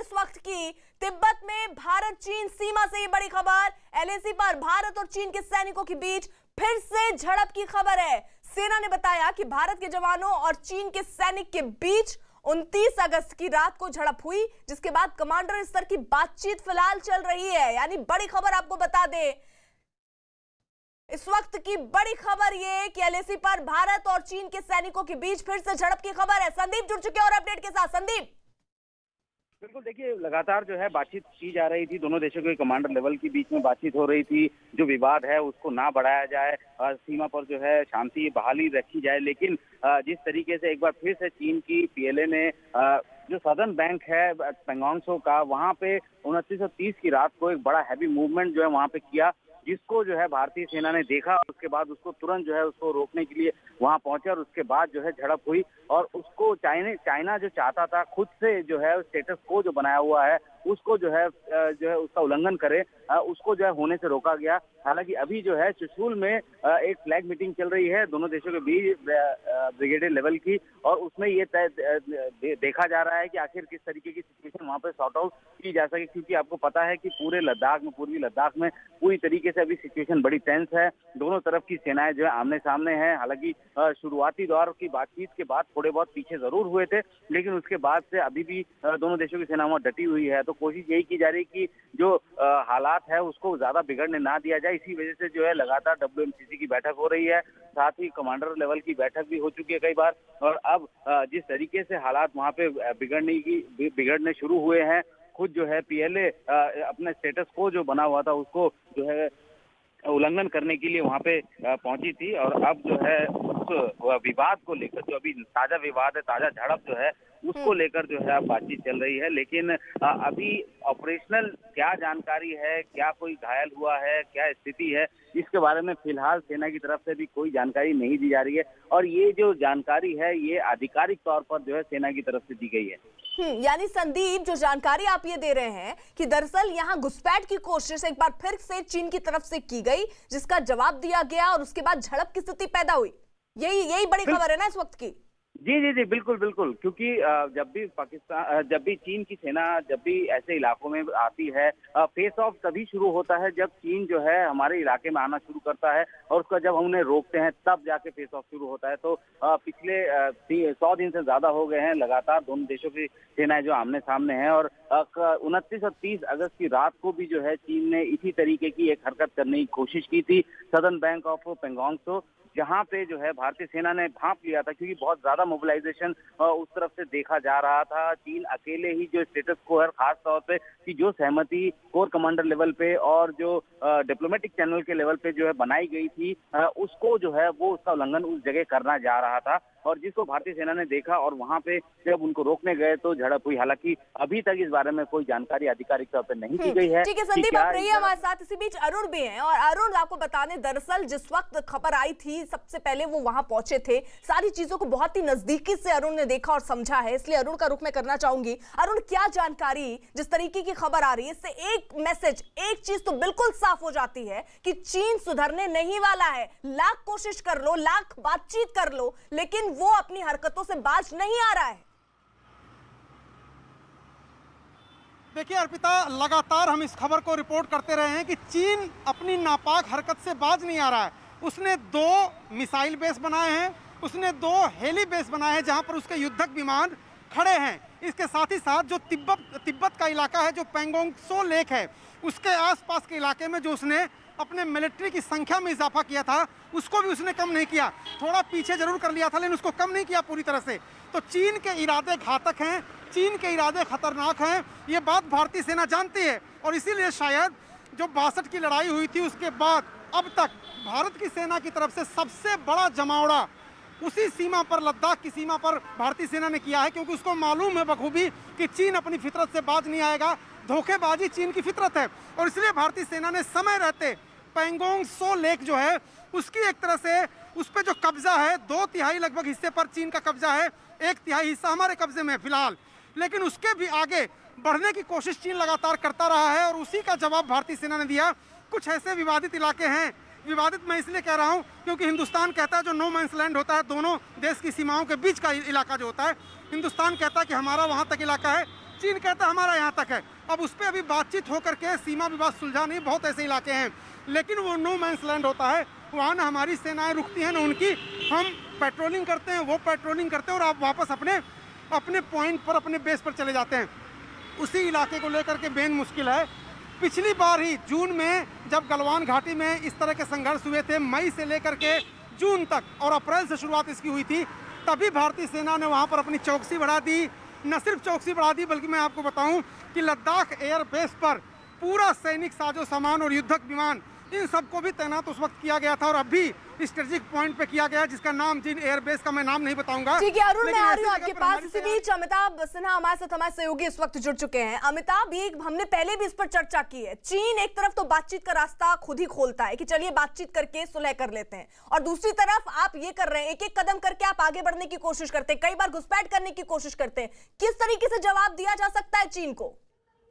इस वक्त की तिब्बत में भारत चीन सीमा से ये बड़ी खबर। एलएसी पर भारत और चीन के सैनिकों के बीच फिर से झड़प की खबर है। सेना ने बताया कि भारत के जवानों और चीन के सैनिक के बीच 29 अगस्त की रात को झड़प हुई, जिसके बाद कमांडर स्तर की बातचीत फिलहाल चल रही है। यानी बड़ी खबर आपको बता दें, इस वक्त की बड़ी खबर यह कि एलएसी पर भारत और चीन के सैनिकों के बीच फिर से झड़प की खबर है। संदीप जुड़ चुके हैं और अपडेट के साथ। संदीप, बिल्कुल, देखिए लगातार जो है बातचीत की जा रही थी, दोनों देशों के कमांडर लेवल के बीच में बातचीत हो रही थी। जो विवाद है उसको ना बढ़ाया जाए, सीमा पर जो है शांति बहाली रखी जाए। लेकिन जिस तरीके से एक बार फिर से चीन की पीएलए ने जो सदर्न बैंक है पेंगोंग त्सो का, वहां पे 2930 की रात को एक बड़ा हैवी मूवमेंट जो है वहां पे किया, जिसको जो है भारतीय सेना ने देखा और उसके बाद उसको तुरंत जो है उसको रोकने के लिए वहां पहुंचे और उसके बाद जो है झड़प हुई। और उसको चाइना जो चाहता था खुद से जो है स्टेटस को जो बनाया हुआ है उसको जो है उसका उल्लंघन करे, उसको जो है होने से रोका गया। हालांकि अभी जो है चुशूल में एक फ्लैग मीटिंग चल रही है दोनों देशों के बीच ब्रिगेडियर लेवल की, और उसमें ये देखा जा रहा है कि आखिर किस तरीके की सिचुएशन वहां पे सॉर्ट आउट की जा सके, क्योंकि आपको पता है कि पूरे लद्दाख में, पूर्वी लद्दाख में पूरी तरीके से अभी सिचुएशन बड़ी टेंस है। दोनों तरफ की सेनाएं जो है आमने सामने हैं। हालांकि शुरुआती दौर की बातचीत के बाद थोड़े बहुत पीछे जरूर हुए थे, लेकिन उसके बाद से अभी भी दोनों देशों की सेना वहां डटी हुई है। तो कोशिश यही की जा रही है कि जो हालात है उसको ज्यादा बिगड़ने ना दिया जाए। इसी वजह से जो है लगातार WMCC की बैठक हो रही है, साथ ही कमांडर लेवल की बैठक भी हो चुकी है कई बार। और अब जिस तरीके से हालात वहां पे बिगड़ने शुरू हुए हैं, खुद जो है पीएलए अपने स्टेटस को जो बना हुआ था उसको जो है उल्लंघन करने के लिए वहां पे पहुंची थी। और अब जो है उस विवाद को लेकर, जो अभी ताजा विवाद है, ताजा झड़प जो है उसको लेकर जो है बातचीत चल रही है। लेकिन अभी ऑपरेशनल क्या जानकारी है, क्या कोई घायल हुआ है, क्या स्थिति है, इसके बारे में फिलहाल सेना की तरफ से भी कोई जानकारी नहीं दी जा रही है। और ये जो जानकारी है ये आधिकारिक तौर पर जो है सेना की तरफ से दी गई है। यानी संदीप, जो जानकारी आप ये दे रहे हैं कि दरअसल यहाँ घुसपैठ की कोशिश एक बार फिर से चीन की तरफ से की गई, जिसका जवाब दिया गया और उसके बाद झड़प की स्थिति पैदा हुई। यही बड़ी खबर है ना इस वक्त की। जी, बिल्कुल, क्योंकि जब भी चीन की सेना जब भी ऐसे इलाकों में आती है, फेस ऑफ तभी शुरू होता है जब चीन जो है हमारे इलाके में आना शुरू करता है, और उसका जब हम उन्हें रोकते हैं तब जाके फेस ऑफ शुरू होता है। तो पिछले 100 दिन से ज्यादा हो गए हैं लगातार दोनों देशों की सेनाएं जो आमने सामने हैं। और 29 और 30 अगस्त की रात को भी जो है चीन ने इसी तरीके की एक हरकत करने की कोशिश की थी southern bank of Pangong Tso, जहां पे जो है भारतीय सेना ने भांप लिया था, क्योंकि बहुत ज्यादा मोबिलाइजेशन उस तरफ से देखा जा रहा था। चीन अकेले ही जो स्टेटस को है, खास तौर पे कि जो सहमति कोर कमांडर लेवल पे और जो डिप्लोमेटिक चैनल के लेवल पे जो है बनाई गई थी, उसको जो है वो उसका उल्लंघन उस जगह करना जा रहा था, और जिसको भारतीय सेना ने देखा और वहां पे जब उनको रोकने गए तो झड़प हुई। हालांकि अभी तक इस बारे में कोई जानकारी आधिकारिक तौर पर नहीं की गई है। ठीक है संदीप, आप रहिए हमारे साथ। इसी बीच अरुण भी हैं, और अरुण आपको बता दें, दरअसल जिस वक्त खबर आई थी सबसे पहले वो वहां पहुंचे थे, सारी चीजों को बहुत ही नजदीकी से अरुण ने देखा और समझा है, इसलिए अरुण का रुख मैं करना चाहूंगी। अरुण, क्या जानकारी, जिस तरीके की खबर आ रही है, इससे एक मैसेज, एक चीज तो बिल्कुल साफ हो जाती है कि चीन सुधरने नहीं वाला है। लाख कोशिश कर लो, लाख बातचीत कर लो, लेकिन वो अपनी हरकतों से बाज नहीं आ रहा है। देखिए अर्पिता, लगातार हम इस खबर को रिपोर्ट करते रहे हैं कि चीन अपनी नापाक हरकत से बाज नहीं आ रहा है। उसने 2 मिसाइल बेस बनाए हैं, उसने 2 हेली बेस बनाए हैं जहां पर उसके युद्धक विमान खड़े हैं। इसके साथ ही साथ जो तिब्बत का इलाका है, जो पेंगोंग त्सो लेक है, उसके आसपास के इलाके में जो उसने अपने मिलिट्री की संख्या में इजाफा किया था, उसको भी उसने कम नहीं किया। थोड़ा पीछे जरूर कर लिया था, लेकिन उसको कम नहीं किया पूरी तरह से। तो चीन के इरादे घातक हैं, चीन के इरादे खतरनाक हैं, ये बात भारतीय सेना जानती है। और इसीलिए शायद जो 62 की लड़ाई हुई थी उसके बाद अब तक भारत की सेना की तरफ से सबसे बड़ा जमावड़ा उसी सीमा पर, लद्दाख की सीमा पर भारतीय सेना ने किया है, क्योंकि उसको मालूम है बखूबी कि चीन अपनी फितरत से बाज नहीं आएगा। धोखेबाजी चीन की फितरत है, और इसलिए भारतीय सेना ने समय रहते पेंगोंग त्सो लेक जो है उसकी एक तरह से उस पर जो कब्जा है, 2/3 लगभग हिस्से पर चीन का कब्जा है, 1/3 हिस्सा हमारे कब्जे में है फिलहाल, लेकिन उसके भी आगे बढ़ने की कोशिश चीन लगातार करता रहा है। और उसी का जवाब भारतीय सेना ने दिया। कुछ ऐसे विवादित इलाके हैं, विवादित मैं इसलिए कह रहा हूं क्योंकि हिंदुस्तान कहता है जो नो मैंस लैंड होता है, दोनों देश की सीमाओं के बीच का इलाका जो होता है, हिंदुस्तान कहता है कि हमारा वहां तक इलाका है, चीन कहता है हमारा यहाँ तक है। अब उस पर अभी बातचीत होकर के सीमा विवाद सुलझा नहीं। बहुत ऐसे इलाके हैं, लेकिन वो नो मैंस लैंड होता है, वहाँ ना हमारी सेनाएं रुकती हैं ना उनकी। हम पेट्रोलिंग करते हैं, वो पेट्रोलिंग करते हैं, और आप वापस अपने पॉइंट पर, अपने बेस पर चले जाते हैं। उसी इलाके को लेकर के बेन मुश्किल है। पिछली बार ही जून में जब गलवान घाटी में इस तरह के संघर्ष हुए थे, मई से लेकर के जून तक, और अप्रैल से शुरुआत इसकी हुई थी, तभी भारतीय सेना ने वहाँ पर अपनी चौकसी बढ़ा दी। न सिर्फ चौकसी बढ़ा दी, बल्कि मैं आपको बताऊं कि लद्दाख एयर बेस पर पूरा सैनिक साजो सामान और युद्धक विमान, इन सबको भी तैनात उस वक्त किया गया था, और अभी स्ट्रेटेजिक पॉइंट पे किया गया, जिसका नाम, जिन एयरबेस का मैं नाम नहीं बताऊंगा। ठीक है अरुण, मैं आ रही हूँ आपके पास। इसी बीच अमिताभ सिन्हा हमारे साथ, हमारे सहयोगी इस वक्त जुड़ चुके हैं। अमिताभ, ये हमने पहले भी इस पर चर्चा की है, चीन एक तरफ तो बातचीत का रास्ता खुद ही खोलता है कि चलिए बातचीत करके सुलह कर लेते हैं, और दूसरी तरफ आप ये कर रहे हैं, एक एक कदम करके आप आगे बढ़ने की कोशिश करते हैं, कई बार घुसपैठ करने की कोशिश करते हैं। किस तरीके से जवाब दिया जा सकता है चीन को?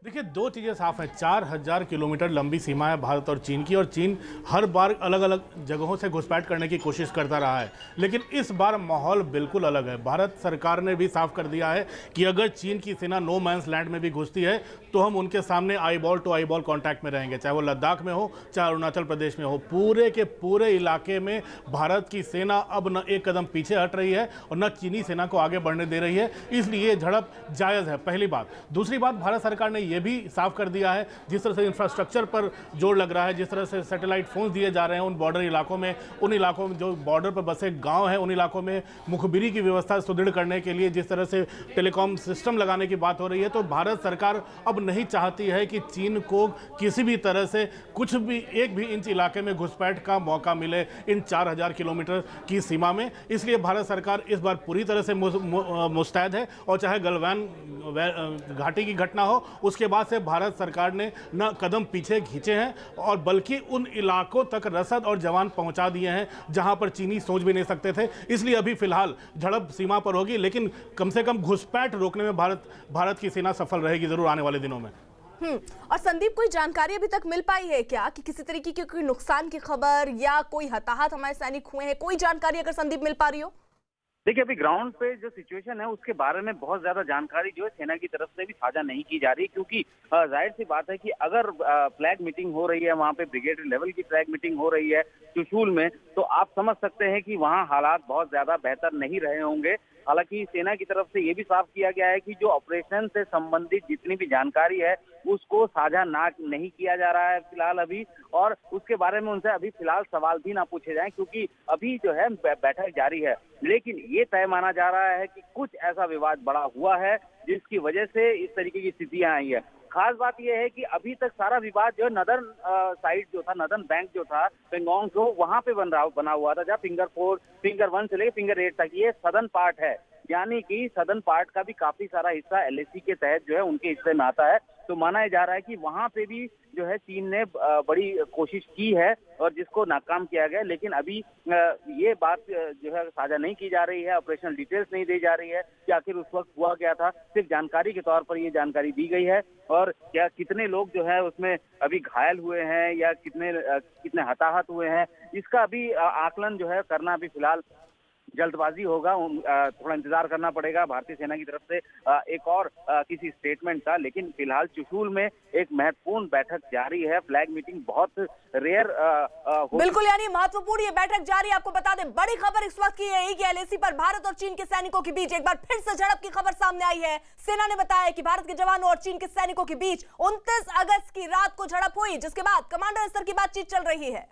देखिए, दो चीज़ें साफ हैं। 4000 किलोमीटर लंबी सीमा है भारत और चीन की, और चीन हर बार अलग अलग जगहों से घुसपैठ करने की कोशिश करता रहा है, लेकिन इस बार माहौल बिल्कुल अलग है। भारत सरकार ने भी साफ कर दिया है कि अगर चीन की सेना नो मैंस लैंड में भी घुसती है तो हम उनके सामने eyeball to eyeball contact में रहेंगे, चाहे वो लद्दाख में हो, चाहे अरुणाचल प्रदेश में हो। पूरे के पूरे इलाके में भारत की सेना अब न एक कदम पीछे हट रही है और न चीनी सेना को आगे बढ़ने दे रही है, इसलिए ये झड़प जायज़ है, पहली बात। दूसरी बात, भारत सरकार ने ये भी साफ कर दिया है, जिस तरह से इंफ्रास्ट्रक्चर पर जोर लग रहा है, जिस तरह से सैटेलाइट फोन दिए जा रहे हैं उन बॉर्डर इलाकों में, उन इलाकों में जो बॉर्डर पर बसे गांव हैं, उन इलाकों में मुखबिरी की व्यवस्था सुदृढ़ करने के लिए जिस तरह से टेलीकॉम सिस्टम लगाने की बात हो रही है, तो भारत सरकार अब नहीं चाहती है कि चीन को किसी भी तरह से कुछ भी, एक भी इंच इलाके में घुसपैठ का मौका मिले इन 4000 किलोमीटर की सीमा में। इसलिए भारत सरकार इस बार पूरी तरह से मुस्तैद है, और चाहे गलवान घाटी की घटना हो, उसके बाद से भारत सरकार ने न कदम पीछे खींचे हैं, और बल्कि उन इलाकों तक रसद और जवान पहुंचा दिए हैं जहां पर चीनी सोच भी नहीं सकते थे। इसलिए अभी फिलहाल झड़प सीमा पर होगी, लेकिन कम से कम घुसपैठ रोकने में भारत की सेना सफल रहेगी जरूर आने वाले दिनों में। और संदीप, कोई जानकारी अभी तक मिल पाई है क्या कि किसी तरीके की कोई नुकसान की खबर या कोई हताहत हमारे सैनिक हुए हैं? कोई जानकारी अगर संदीप मिल पा रही हो? देखिए, अभी ग्राउंड पे जो सिचुएशन है उसके बारे में बहुत ज्यादा जानकारी जो है सेना की तरफ से भी साझा नहीं की जा रही, क्योंकि जाहिर सी बात है कि अगर फ्लैग मीटिंग हो रही है, वहाँ पे ब्रिगेड लेवल की फ्लैग मीटिंग हो रही है चुशूल में, तो आप समझ सकते हैं कि वहाँ हालात बहुत ज्यादा बेहतर नहीं रहे होंगे। हालांकि सेना की तरफ से ये भी साफ किया गया है कि जो ऑपरेशन से संबंधित जितनी भी जानकारी है उसको साझा नहीं किया जा रहा है फिलहाल अभी, और उसके बारे में उनसे अभी फिलहाल सवाल भी ना पूछे जाएं, क्योंकि अभी जो है बैठक जारी है। लेकिन ये तय माना जा रहा है कि कुछ ऐसा विवाद बड़ा हुआ है जिसकी वजह से इस तरीके की स्थितियां आई है। खास बात यह है कि अभी तक सारा विवाद जो है नदर्न साइड जो था, नदर्न बैंक जो था पेंगोंग जो, वहां पे बना हुआ था, जहाँ फिंगर 1 से लेकर फिंगर 8 तक ये सदर्न पार्ट है, यानी कि सदर्न पार्ट का भी काफी सारा हिस्सा LAC के तहत जो है उनके हिस्से में आता है। तो माना जा रहा है कि वहां पे भी जो है चीन ने बड़ी कोशिश की है और जिसको नाकाम किया गया, लेकिन अभी ये बात जो है साझा नहीं की जा रही है, ऑपरेशनल डिटेल्स नहीं दी जा रही है कि आखिर उस वक्त हुआ क्या था। सिर्फ जानकारी के तौर पर ये जानकारी दी गई है, और क्या कितने लोग जो है उसमें अभी घायल हुए हैं या कितने हताहत हुए हैं, इसका अभी आकलन जो है करना अभी फिलहाल जल्दबाजी होगा। थोड़ा इंतजार करना पड़ेगा भारतीय सेना की तरफ से एक और किसी स्टेटमेंट का। लेकिन फिलहाल चुशूल में एक महत्वपूर्ण बैठक जारी है, फ्लैग मीटिंग बहुत रेयर बिल्कुल, यानी महत्वपूर्ण ये बैठक जारी। आपको बता दें, बड़ी खबर इस वक्त की है कि LAC पर भारत और चीन के सैनिकों के बीच एक बार फिर से झड़प की खबर सामने आई है। सेना ने बताया कि भारत के जवानों और चीन के सैनिकों के बीच 29 अगस्त की रात को झड़प हुई, जिसके बाद कमांडर स्तर की बातचीत चल रही है।